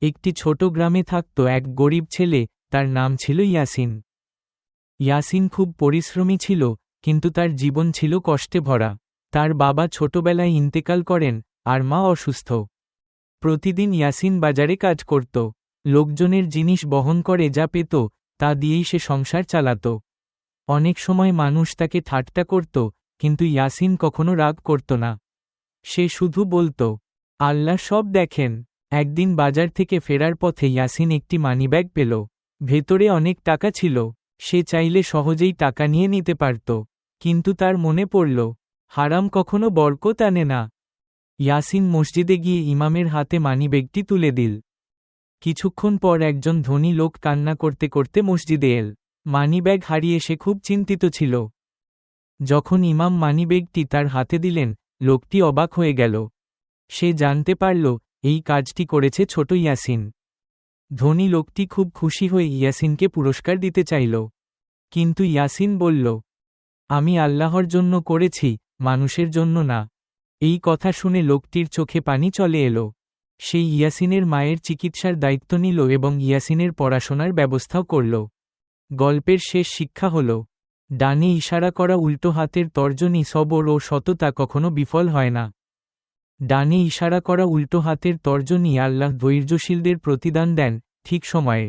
একটি ছোট গ্রামে থাকত এক গরিব ছেলে, তার নাম ছিল ইয়াসিন। ইয়াসিন খুব পরিশ্রমী ছিল, কিন্তু তার জীবন ছিল কষ্টে ভরা। তার বাবা ছোটবেলায় ইন্তেকাল করেন, আর মা অসুস্থ। প্রতিদিন ইয়াসিন বাজারে কাজ করত, লোকজনের জিনিস বহন করে যা পেত তা দিয়েই সে সংসার চালাত। অনেক সময় মানুষ তাকে ঠাট্টা করত, কিন্তু ইয়াসিন কখনো রাগ করত না। সে শুধু বলতো, আল্লাহ সব দেখেন। একদিন বাজার থেকে ফেরার পথে ইয়াসিন একটি মানিব্যাগ পেল। ভেতরে অনেক টাকা ছিল। সে চাইলে সহজেই টাকা নিয়ে নিতে পারত, কিন্তু তার মনে পড়ল, হারাম কখনো বরকত আনে না। ইয়াসিন মসজিদে গিয়ে ইমামের হাতে মানিব্যাগটি তুলে দিল। কিছুক্ষণ পর একজন ধনী লোক কান্না করতে করতে মসজিদে এল। মানিব্যাগ হারিয়ে সে খুব চিন্তিত ছিল। যখন ইমাম মানিব্যাগটি তার হাতে দিলেন, লোকটি অবাক হয়ে গেল। সে জানতে পারল এই কাজটি করেছে ছোট ইয়াসিন। ধনী লোকটি খুব খুশি হয়ে ইয়াসিনকে পুরস্কার দিতে চাইল, কিন্তু ইয়াসিন বলল, আমি আল্লাহর জন্য করেছি, মানুষের জন্য না। এই কথা শুনে লোকটির চোখে পানি চলে এলো। সেই ইয়াসিনের মায়ের চিকিৎসার দায়িত্ব নিল এবং ইয়াসিনের পড়াশোনার ব্যবস্থাও করল। গল্পের শেষ শিক্ষা হল, ডানে ইশারা করা উল্টো হাতের তর্জনী সবর ও সততা কখনো বিফল হয় না। ডানে ইশারা করা উল্টো হাতের তর্জনী আল্লাহ ধৈর্যশীলদের প্রতিদান দেন ঠিক সময়ে।